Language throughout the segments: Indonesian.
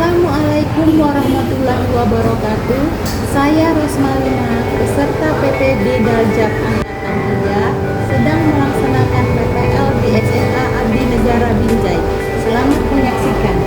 Assalamualaikum warahmatullahi wabarakatuh. Saya Rosmalina, peserta PPB Daljak Angkatan 3, sedang melaksanakan PPL di SMA Abdi Negara Binjai. Selamat menyaksikan.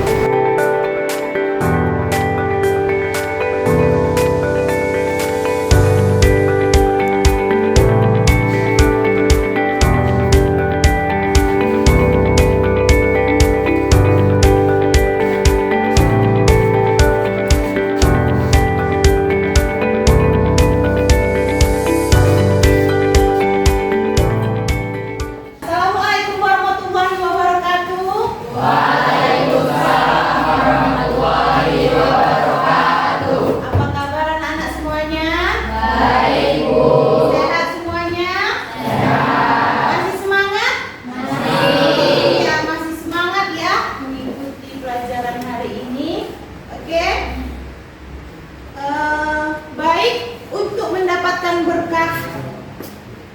Berkah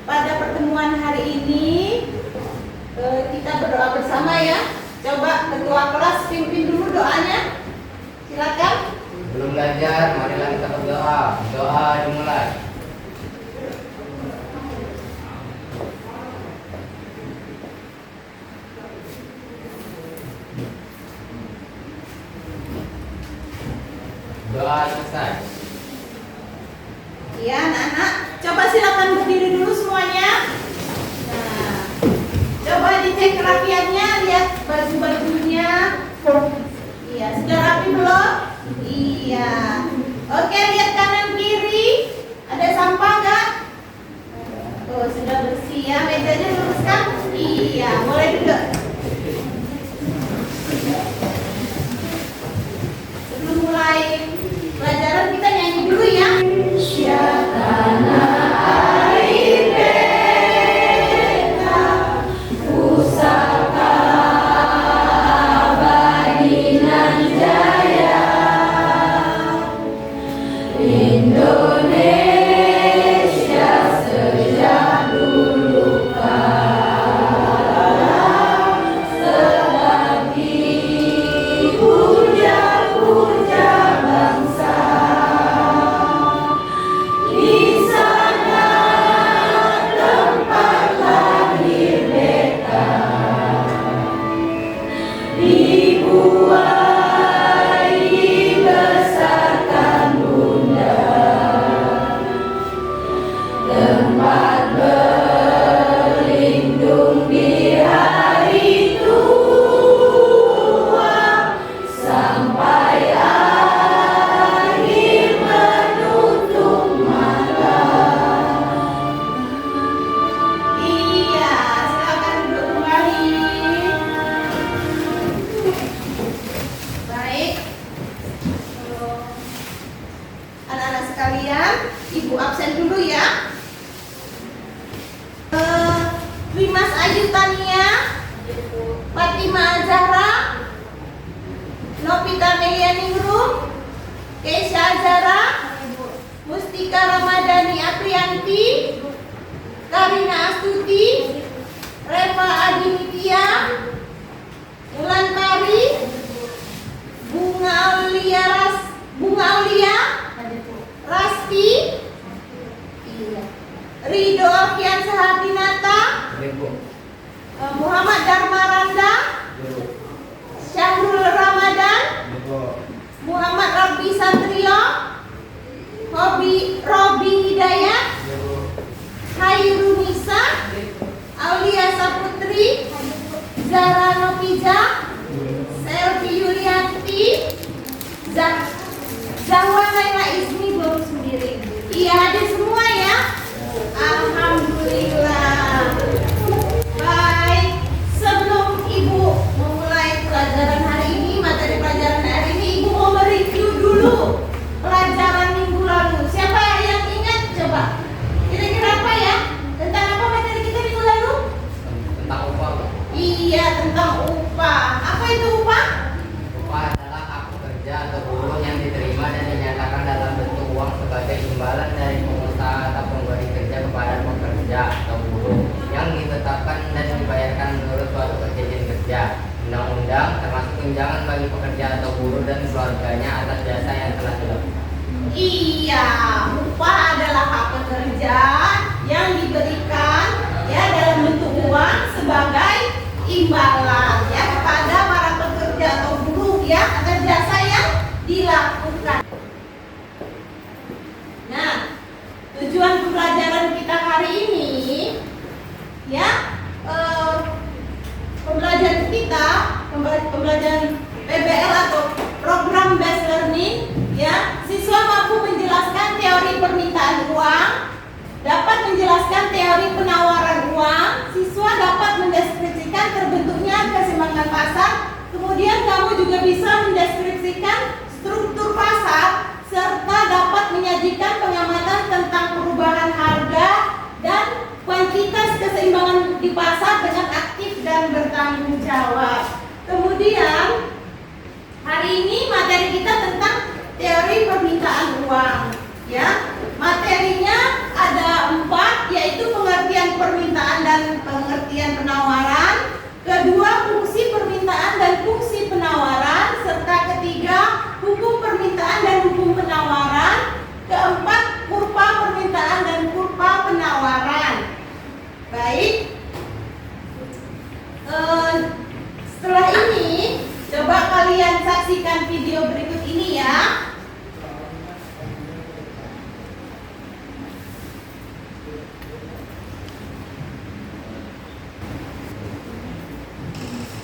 pada pertemuan hari ini, kita berdoa bersama ya. Coba ketua kelas pimpin dulu doanya. Silakan. Belum belajar, marilah kita berdoa. Doa dimulai. Doa selesai. Ya anak-anak, coba silakan berdiri dulu semuanya. Nah, coba dicek kerapiannya, lihat baju-bajunya. Iya, sudah rapi belum? Iya. Oke, lihat kanan kiri. Ada sampah nggak? Oh, sudah bersih ya. Mejanya luruskan? Iya, boleh duduk. Sebelum mulai pelajaran kita nyanyi dulu ya. Tanah air beta, pusaka abadi nan jaya, Indonesia sejak dulu kala seperti puja-puja bangsa. Ibu absen dulu ya. Rimas Ayu Tania, Fatima Azhara, Novita Melianingrum, Keisha Azhara, Mustika Ramadhani Aprianti, Karina Astuti, Reva Adinitya, Wulan Tari, Bunga Aulia, Rasti, Ridho Alfian Sahardinata, Muhammad Dharmaranda, Syahrul Ramadan, Muhammad Rabbi Satrio, Robi Hidayat, Hairunisa, Aulia Saputri, Zahra Nofiza, guru dan keluarganya atas jasa yang telah dilakukan. Iya, upah adalah hak pekerja yang diberikan ya dalam bentuk uang sebagai imbalan ya kepada para pekerja atau buruh ya atas jasa yang dilakukan. Nah, tujuan pembelajaran kita hari ini ya pembelajaran kita pembelajaran PBL atau program based learning ya, siswa mampu menjelaskan teori permintaan uang, dapat menjelaskan teori penawaran uang, siswa dapat mendeskripsikan terbentuknya keseimbangan pasar, kemudian kamu juga bisa mendeskripsikan struktur pasar serta dapat menyajikan pengamatan tentang perubahan harga dan kuantitas keseimbangan di pasar dengan aktif dan bertanggung jawab. Kemudian hari ini materi kita tentang teori permintaan uang ya. Materinya ada 4, yaitu pengertian permintaan dan pengertian penawaran, kedua fungsi permintaan dan fungsi penawaran, serta ketiga hukum permintaan dan hukum penawaran, keempat kurva permintaan dan kurva penawaran. Baik, setelah ini coba kalian saksikan video berikut ini ya.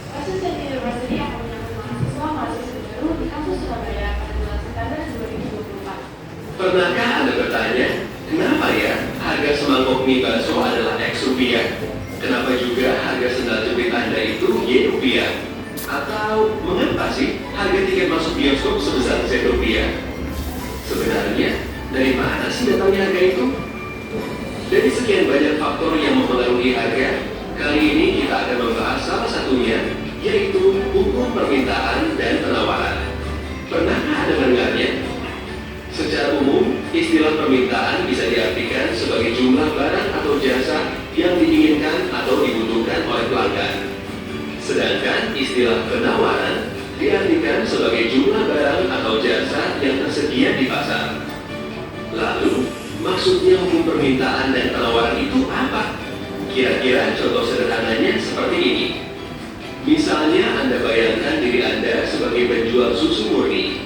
Kasus yang University yang menyangkut mahasiswa baru di kampus Surabaya pada bulan September 2024. Pernahkah Anda bertanya, kenapa ya harga semangkok mie bakso adalah X rupiah? Kenapa juga harga sendal jepit Anda itu Y rupiah? Atau mengapa sih harga tiket masuk bioskop sebesar Z rupiah? Sebenarnya, dari mana sih datangnya harga itu? Dari sekian banyak faktor yang mempengaruhi harga, kali ini kita akan membahas salah satunya, yaitu hukum permintaan dan penawaran. Pernahkah Anda mendengarnya? Secara umum, istilah permintaan bisa diartikan sebagai jumlah barang atau jasa yang diinginkan atau dibutuhkan oleh pelanggan. Sedangkan istilah penawaran diartikan sebagai jumlah barang atau jasa yang tersedia di pasar. Lalu, maksudnya hukum permintaan dan penawaran itu apa? Kira-kira contoh sederhananya seperti ini. Misalnya Anda bayangkan diri Anda sebagai penjual susu murni.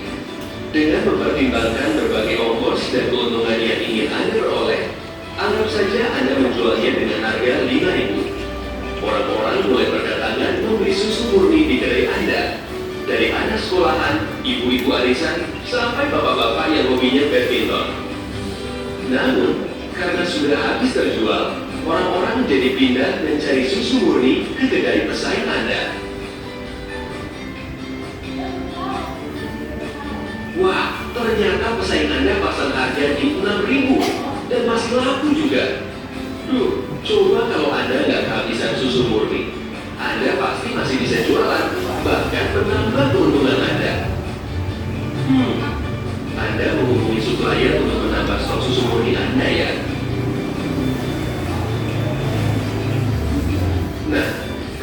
Dengan mempertimbangkan berbagai ongkos dan keuntungan yang ingin Anda peroleh, anggap saja Anda menjualnya dengan harga 5.000. Orang-orang mulai berdatangan membeli susu murni di kedai Anda. Dari anak sekolahan, ibu-ibu arisan, sampai bapak-bapak yang hobinya badminton. Namun, karena sudah habis terjual, orang-orang jadi pindah mencari susu murni ke kedai pesaing Anda. Wah, ternyata pesaing Anda pasang harga di 6.000 dan masih laku juga. Duh, coba kalau Anda nggak kehabisan susu murni, Anda pasti masih bisa jualan, bahkan menambah keuntungan Anda. Anda menghubungi supplier untuk menambah stok susu murni Anda ya. Nah,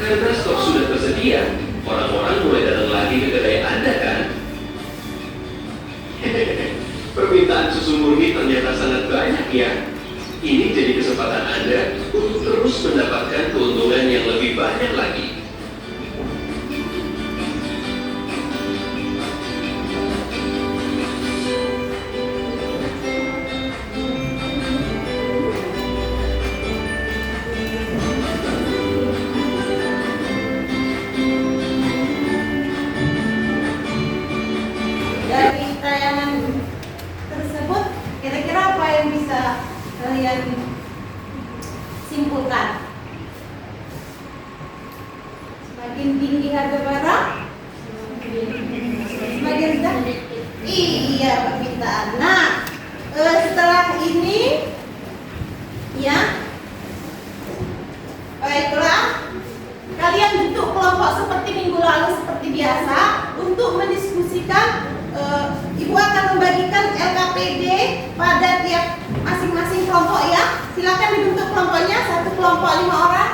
karena stok sudah tersedia, orang-orang mulai datang lagi ke kedai Anda kan? Permintaan susu murni ternyata sangat banyak ya. Ini jadi kesempatan Anda untuk terus mendapatkan keuntungan yang lebih banyak lagi. Dari tayangan tersebut, kira-kira apa yang bisa kalian simpulkan? Semakin tinggi harga barang, semakin rendah. Iya, permintaan. Nah, setelah ini, ya, baiklah, kalian bentuk kelompok seperti minggu lalu seperti biasa untuk mendiskusikan. Ibu akan membagikan LKPD pada tiap masing-masing kelompok ya. Silakan dibentuk kelompoknya, satu kelompok 5 orang.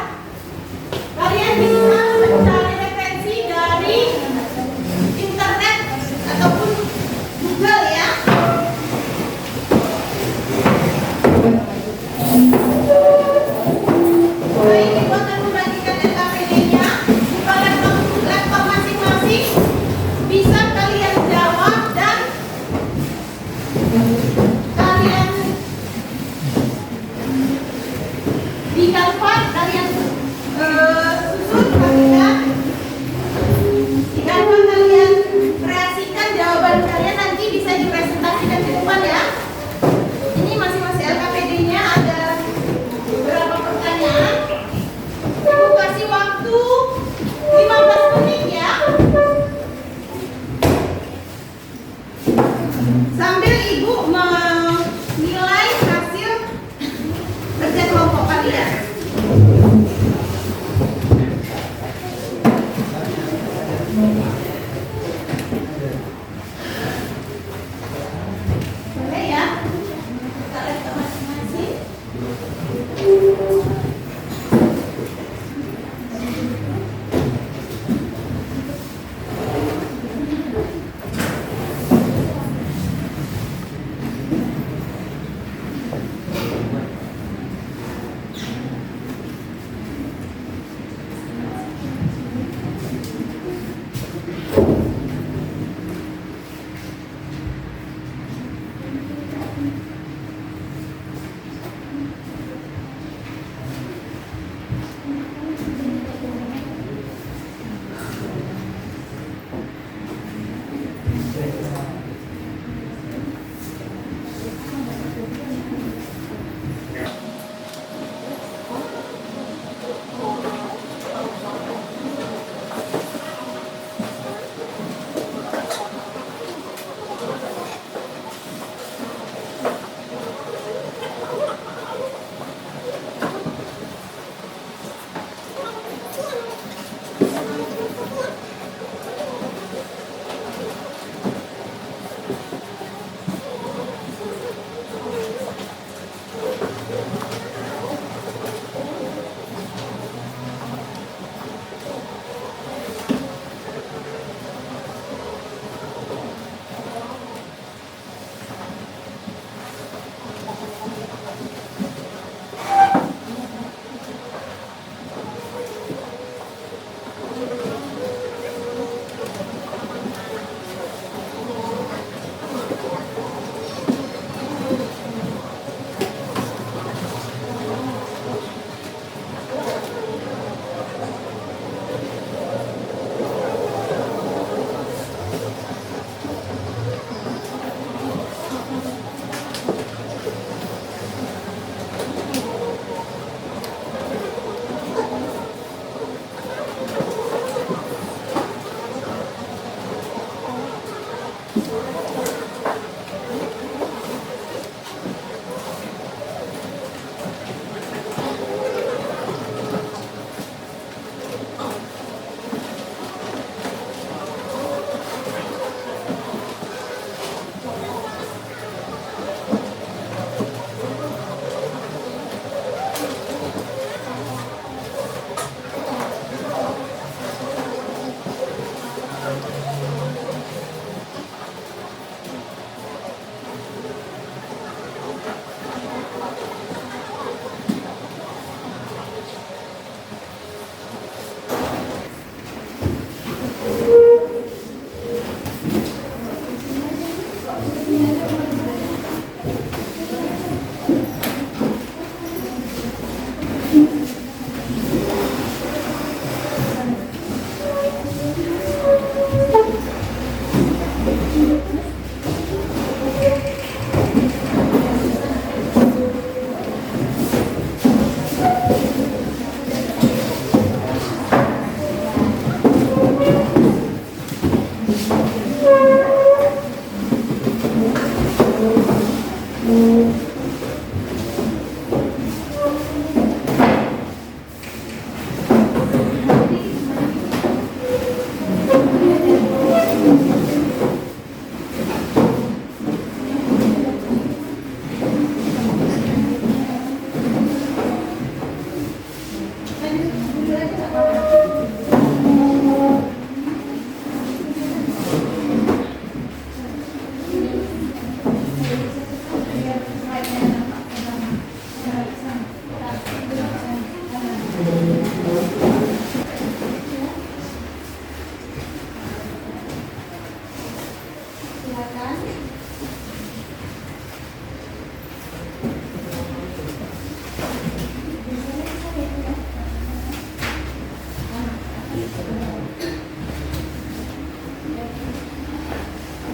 Kalian bisa mencari referensi dari internet Sambil Ibu menilai hasil kerja kelompok kalian. Boleh ya? Kita lihat ke masing-masing.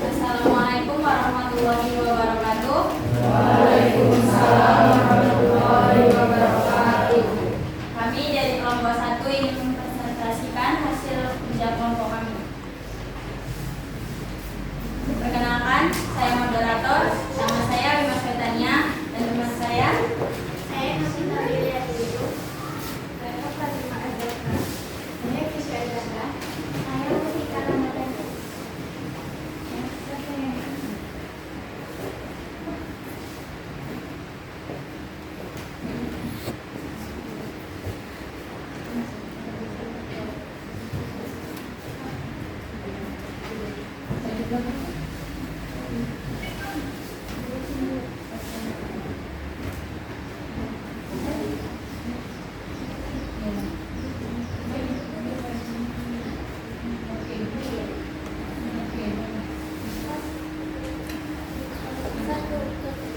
Assalamualaikum warahmatullahi wabarakatuh. Waalaikumsalam warahmatullahi wabarakatuh. Kami dari kelompok 1 ingin mempresentasikan hasil kerja kelompok kami. Perkenalkan, saya Satu,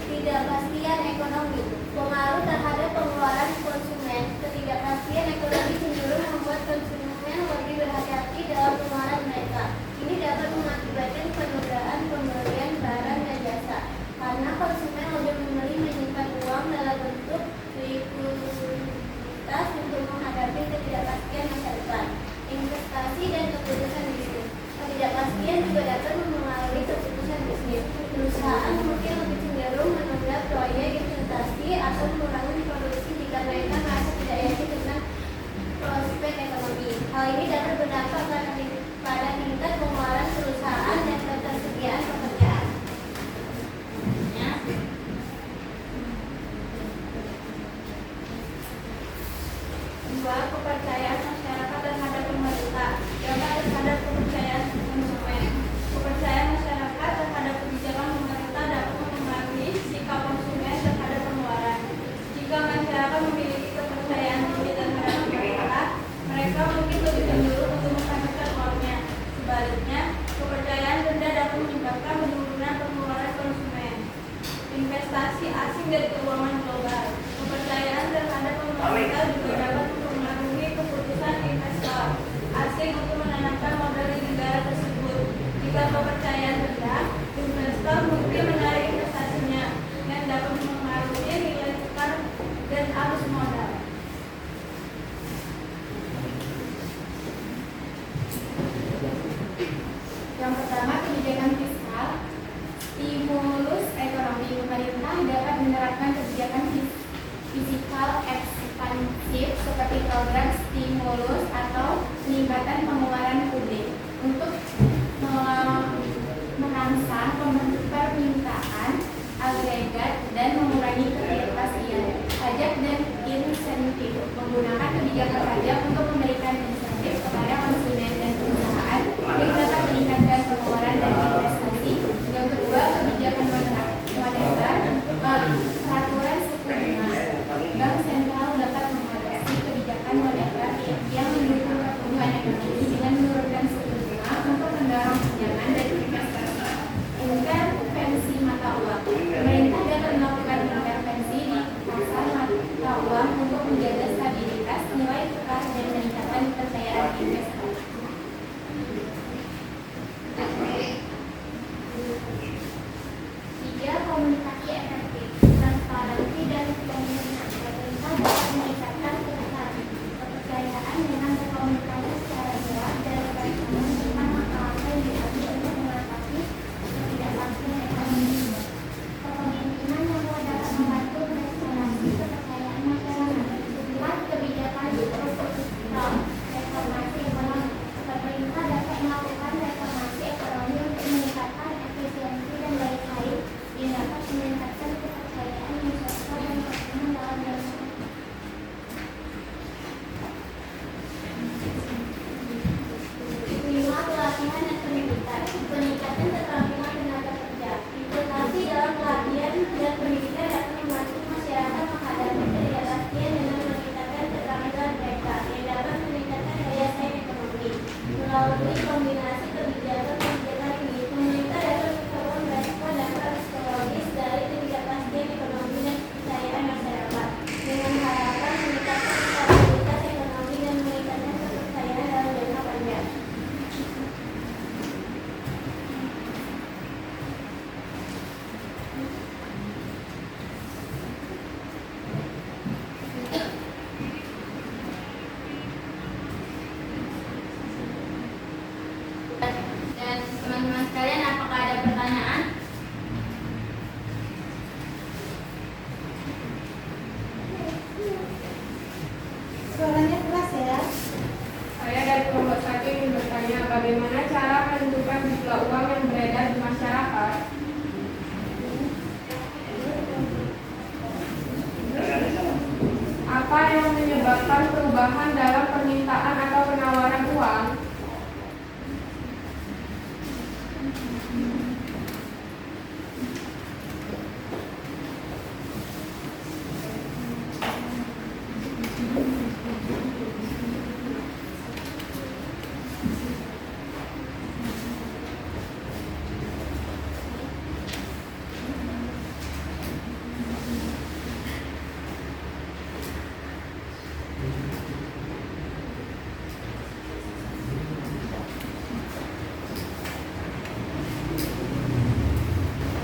ketidakpastian ekonomi, pengaruh terhadap pengeluaran konsumen. Ketidakpastian ekonomi cenderung membuat konsumen lebih berhati-hati dalam pengeluaran mereka. Ini dapat mengakibatkan penundaan pembelian barang dan jasa, karena konsumen lebih memilih menyimpan uang dalam bentuk likuiditas untuk menghadapi ketidakpastian masa depan. Investasi dan keputusan bisnis. Ketidakpastian juga dapat mempengaruhi keputusan bisnis. Perusahaan mungkin lebih cenderung menunda proyek investasi atau mengurangi produksi jika mereka merasa tidak yakin tentang prospek ekonomi. Hal ini dapat berdampak pada tingkat pengeluaran perusahaan dan ketersediaan pekerjaan. Dua, kepercayaan masyarakat terhadap pemerintah. Dampak terhadap kepercayaan konsumen. Kepercayaan masyarakat terhadap kebijakan pemerintah dapat mempengaruhi sikap konsumen terhadap pengeluaran. Jika masyarakat memiliki kepercayaan tinggi terhadap pemerintah, mereka mungkin lebih cenderung untuk menghabiskan uangnya. Sebaliknya, kepercayaan rendah dapat menyebabkan penurunan pengeluaran konsumen. Investasi asing dan keuangan global. Kepercayaan terhadap pemerintah juga dapat mempengaruhi keputusan investor asing untuk menanamkan modal di negara tersebut. Jika kepercayaan rendah, investor mungkin menarik investasinya yang dapat mempengaruhi nilai tukar dan arus modal. Yang pertama, kebijakan fiskal. Stimulus ekonomi. Pemerintah dapat menerapkan kebijakan fiskal ekspansif seperti program stimulus atau peningkatan pengeluaran publik untuk merangsang permintaan agregat dan mengurangi ketidakpastian. Pajak dan insentif. Menggunakan kebijakan pajak untuk memberikan insentif kepada konsumen dan perusahaan yang dapat meningkatkan pengeluaran dan investasi. Yang kedua, kebijakan moneter. Peraturan suku bunga. Bank sentral dapat mengadopsi kebijakan moneter yang mendukung pertumbuhan ekonomi dengan menurunkan suku bunga untuk mendorong pinjaman dan investasi. Intervensi mata uang. Pemerintah dapat melakukan intervensi di pasar mata uang untuk menjaga stabilitas nilai tukar dan meningkatkan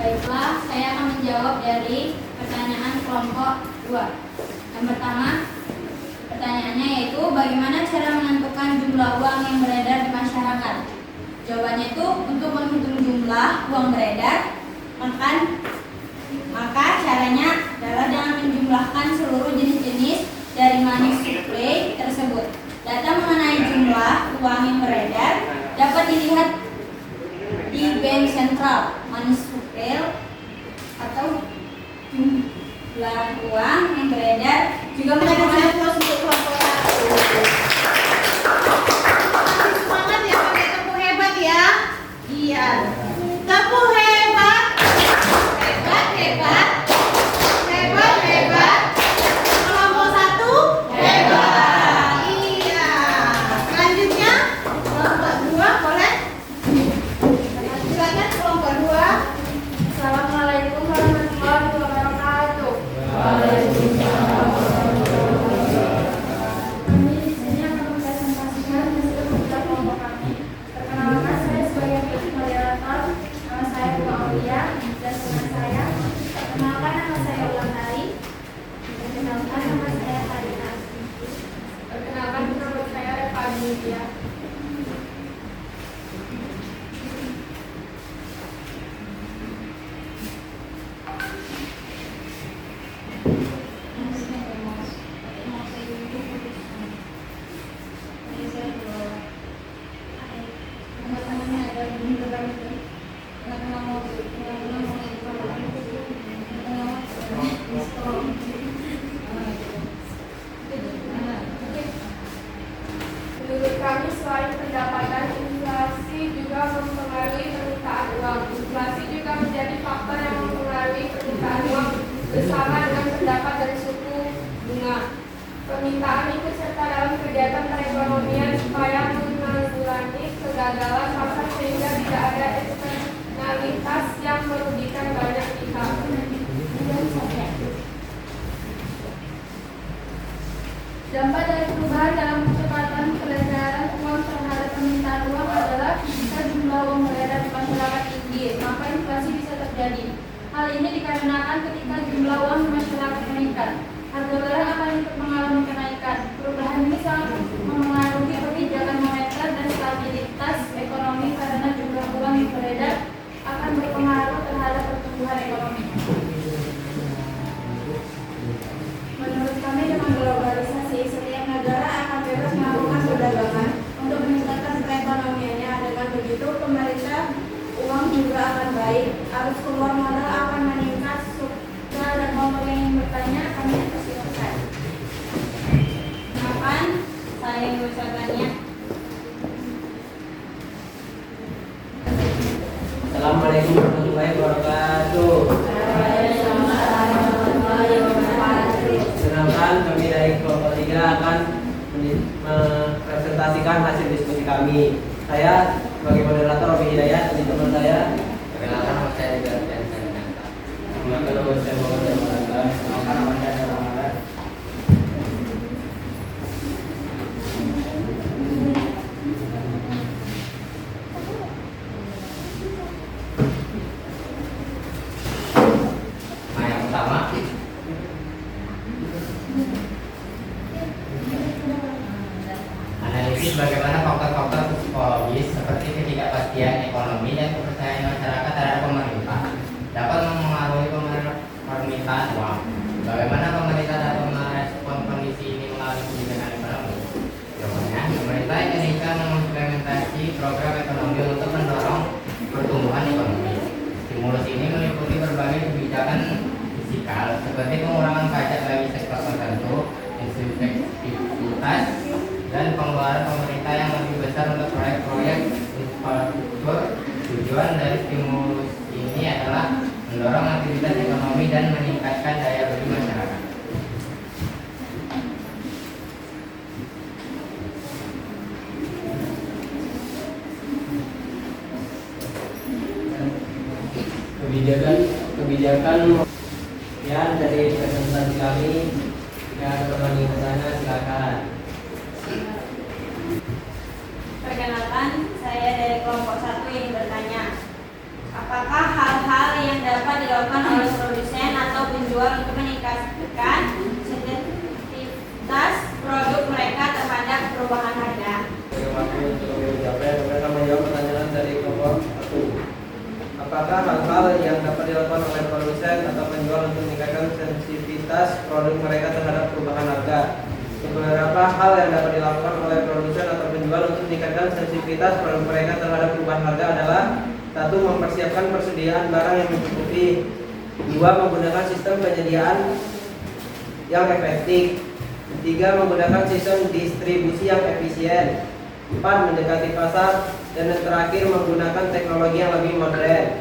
Baiklah, saya akan menjawab dari pertanyaan kelompok 2. Yang pertama, pertanyaannya yaitu bagaimana cara menentukan jumlah uang yang beredar di masyarakat? Jawabannya itu untuk menghitung jumlah uang beredar, maka caranya adalah dengan menjumlahkan seluruh jenis-jenis dari money supply tersebut. Data mengenai jumlah uang yang beredar dapat dilihat di Bank Sentral. Money supply atau jumlah uang yang beredar juga merupakan untuk kelompok 1. Semangat ya, pakai tepuk hebat ya. Iya. Tepuk hebat. Hebat, hebat. Hebat, hebat. Kelompok 1 hebat. Iya. Selanjutnya kelompok 2 boleh? Silakan kelompok 2. Assalamualaikum warahmatullahi wabarakatuh. Kami di sini akan mempresentasikan hasil kerja kelompok kami. Perkenalkan, saya sebagai moderator. Nama saya Bunga Aulia dan teman saya. Perkenalkan, nama saya Wulandari. Perkenalkan, nama saya Karina. Perkenalkan, nama saya Reva Aditya. Menurut kami, selain pendapatan, inflasi juga mempengaruhi permintaan uang. Inflasi juga menjadi faktor yang mempengaruhi permintaan uang bersama dengan pendapat dari suku bunga. Permintaan ikut serta dalam kegiatan perekonomian supaya menanggulangi kegagalan pasar sehingga tidak ada eksternalitas yang merugikan banyak pihak. Dampak dari perubahan dalam kecepatan peredaran uang terhadap permintaan uang adalah jika jumlah uang beredar di masyarakat tinggi, maka inflasi bisa terjadi. Hal ini dikarenakan ketika jumlah uang di masyarakat meningkat, harga barang akan ikut mengalami kenaikan. Perubahan ini sangat mempengaruhi kebijakan moneter dan stabilitas ekonomi karena jumlah uang yang beredar akan berpengaruh terhadap pertumbuhan ekonomi. Menurut kami, dengan globalisasi, setiap negara akan bebas melakukan perdagangan untuk meningkatkan perekonomiannya. Dengan begitu, pemerintah uang juga akan baik, arus keluar modal akan meningkat. Suka dan kelompok yang ingin bertanya, kami persilakan. Kapan saya bisa tanya? Assalamualaikum warahmatullahi wabarakatuh. Perkenalkan, kami dari kelompok 3 akan mempresentasikan hasil diskusi kami. Saya sebagai moderator Robi Hidayat, dan teman saya. Perkenalkan, nama saya juga dan saya Nanta. Perkenalkan, nama saya Muhammad Ramadan. Perkenalkan, nama saya Ramadan. Nah, yang pertama, analisis bagaimana faktor-faktor psikologis seperti ketidakpastian ekonomi dan kepercayaan masyarakat terhadap pemerintah dapat mempengaruhi permintaan uang. Bagaimana pemerintah dapat merespon kondisi ini melalui kebijakan ekonomi? Jawabannya, pemerintah Indonesia mengimplementasi program ekonomi untuk mendorong pertumbuhan ekonomi. Stimulus ini meliputi berbagai kebijakan fiskal seperti pengurangan pajak bagi sektor tertentu, insentif dan pengeluaran pemerintah yang lebih besar untuk proyek-proyek infrastruktur. Tujuan dari stimulus ini adalah mendorong aktivitas ekonomi dan meningkatkan daya beli masyarakat. Kebijakan ya dari presentasi kami. Jika ada pertanyaan ke sana silakan. Perkenalkan, saya dari kelompok 1 yang bertanya, apakah hal-hal yang dapat dilakukan oleh produsen atau penjual untuk meningkatkan sensitivitas produk mereka terhadap perubahan harga? Terima kasih untuk menjawabnya. Mereka menjawab pertanyaan dari kelompok 1. Apakah hal-hal yang dapat dilakukan oleh produsen atau penjual untuk meningkatkan sensitivitas produk mereka terhadap perubahan harga? Beberapa hal yang dapat dilakukan oleh produsen atau penjual untuk meningkatkan sensitivitas produk mereka terhadap perubahan harga adalah: 1. Mempersiapkan persediaan barang yang mencukupi. 2. Menggunakan sistem penyediaan yang efektif. 3. Menggunakan sistem distribusi yang efisien. 4. Mendekati pasar. Dan yang terakhir, menggunakan teknologi yang lebih modern.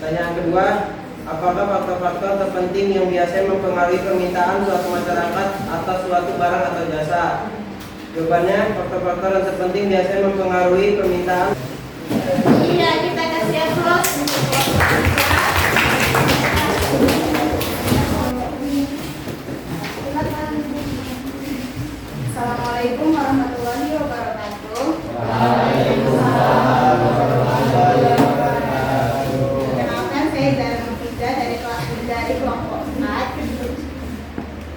Pertanyaan kedua, apakah faktor-faktor terpenting yang biasanya mempengaruhi permintaan suatu masyarakat atas suatu barang atau jasa? Jawabannya, faktor-faktor yang terpenting biasanya mempengaruhi permintaan. Iya, kita kasih aplaus untuk kelompok 3. Assalamualaikum warahmatullahi wabarakatuh. Perkenalkan, saya Zara Nufida dari kelompok 4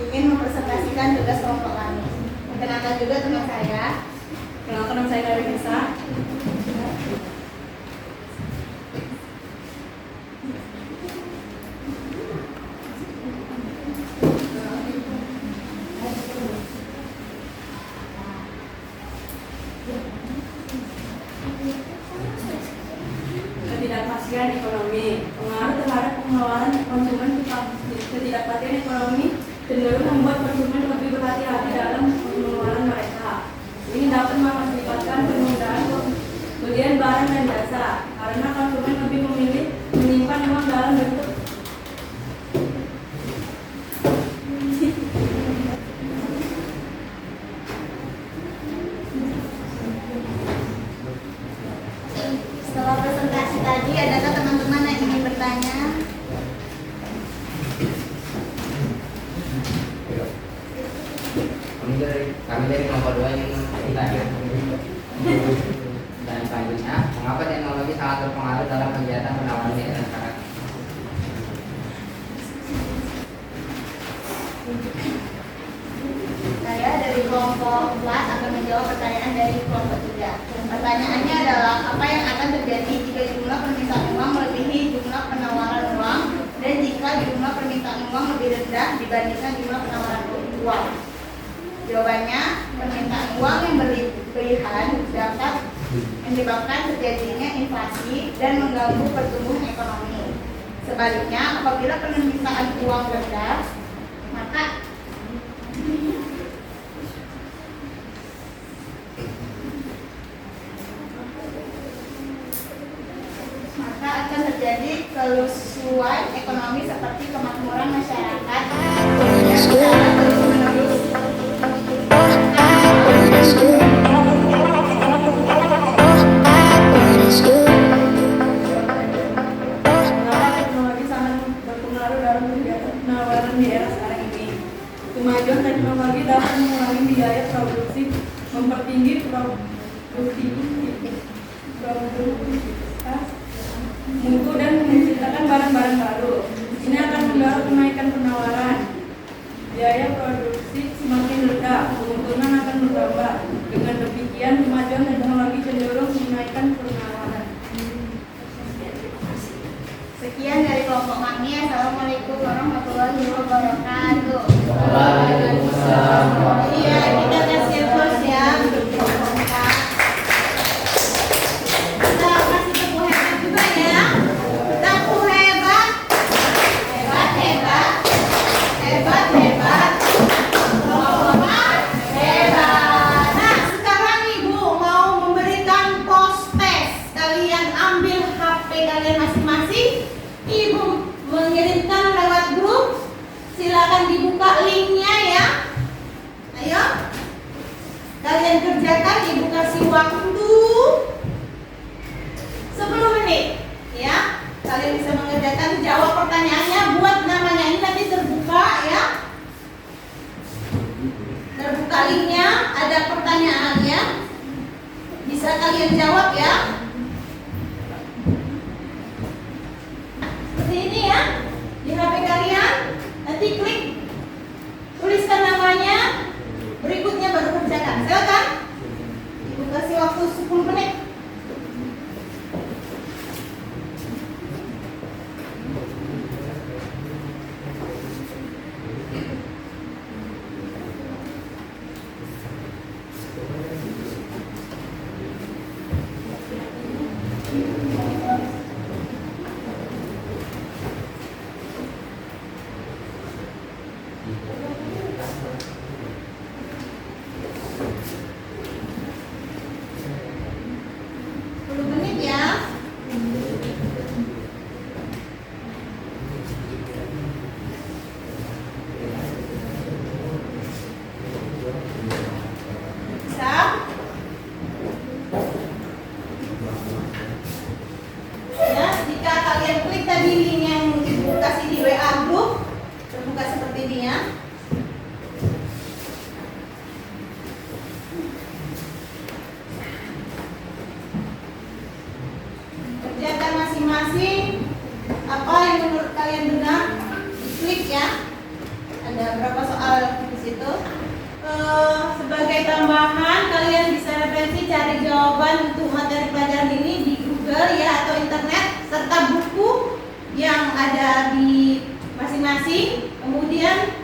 ingin mempresentasikan tugas kelompok kami. Perkenalkan juga teman saya. Perkenalkan, nama saya Dari Nisa. Ketidakpastian ekonomi, pengaruh terhadap pengeluaran konsumen. Ketidakpastian ekonomi cenderung membuat konsumen lebih berhati-hati dalam pengeluaran mereka. Ini dapat mengakibatkan penundaan pembelian barang dan jasa karena konsumen lebih memilih menyimpan uang dalam bentuk Setelah presentasi tadi, adakah teman-teman yang ingin bertanya? Kami dari kelompok 2 yang bertanya. Dan selanjutnya, mengapa teknologi sangat berpengaruh dalam kegiatan penawaran di masyarakat? Saya dari kelompok 4 akan menjawab pertanyaan dari kelompok 3. Pertanyaannya adalah, apa yang akan terjadi jika jumlah permintaan uang melebihi jumlah penawaran uang, dan jika jumlah permintaan uang lebih rendah dibandingkan jumlah penawaran uang? Jawabannya, permintaan uang yang berlebihan dapat menyebabkan terjadinya inflasi dan mengganggu pertumbuhan ekonomi. Sebaliknya, apabila permintaan uang rendah, maka akan terjadi kelusuan ekonomi seperti kemakmuran masyarakat yang secara terus-menerus. teknologi sangat berpengaruh dalam kegiatan penawaran di era sekarang ini. Kemajuan teknologi dapat mengurangi biaya produksi, mempertinggi produktivitas mutu dan menciptakan barang-barang baru. Ini akan mendorong kenaikan penawaran. Biaya produksi semakin rendah, keuntungan akan bertambah. Dengan demikian, kemajuan teknologi cenderung menaikkan penawaran. Sekian dari kelompok kami. Assalamualaikum warahmatullahi wabarakatuh. Waalaikumsalam. Iya, kita kasih aplaus ya untuk kelompok 4. Kita kasih tepuk hebat juga ya. Tepuk hebat. Hebat, hebat. Hebat, hebat. Kelompok 4 hebat. Nah, sekarang Ibu mau memberikan post test. Kalian ambil kalian masing-masing. Ibu mengirimkan lewat grup. Silakan dibuka linknya ya. Ayo, kalian kerjakan. Ibu kasih waktu 10 menit ya. Kalian bisa mengerjakan, jawab pertanyaannya, buat namanya ini nanti terbuka ya. Terbuka linknya, ada pertanyaannya. Bisa kalian jawab ya. Seperti ini ya. Di HP kalian, nanti klik, tuliskan namanya, berikutnya baru kerjakan. Silakan. Ibu kasih waktu 10 menit. Kerjakan masing-masing apa yang menurut kalian benar, klik ya. Ada berapa soal di situ. Sebagai tambahan, kalian bisa referensi cari jawaban untuk materi pelajaran ini di Google ya atau internet, serta buku yang ada di masing-masing. Kemudian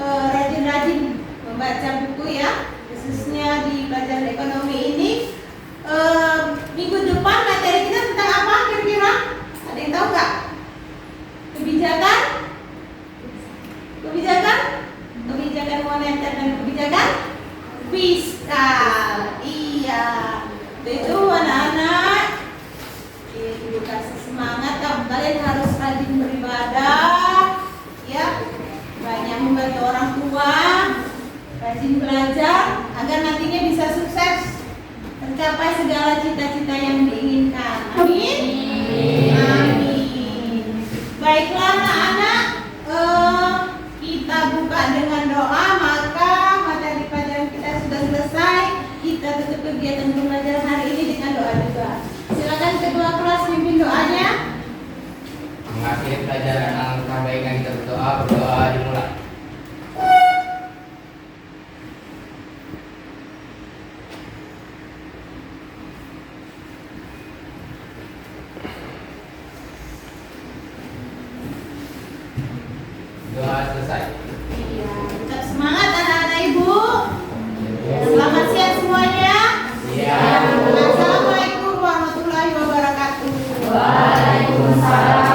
rajin-rajin membaca buku ya, khususnya di pelajaran ekonomi ini. Minggu depan materi kita tentang apa kira-kira? Ada yang tahu nggak? Kebijakan? Kebijakan moneter dan kebijakan fiskal. Iya, itu anak-anak. Ibu kasih semangat, kalian harus rajin beribadah, ya, banyak membantu orang tua, rajin belajar agar nantinya bisa sukses, tercapai segala cita-cita yang diinginkan. Amin. Amin. Baiklah anak-anak, kita buka dengan doa, maka materi pelajaran kita sudah selesai. Kita tutup kegiatan pembelajaran hari ini dengan doa juga. Silakan kedua kelas pimpin doanya. Mengakhiri pelajaran alangkah baiknya kita berdoa dimulai. Doa selesai. Iya, tetap semangat anak-anak ibu. Selamat siang semuanya. Siang. Assalamualaikum warahmatullahi wabarakatuh. Waalaikumsalam.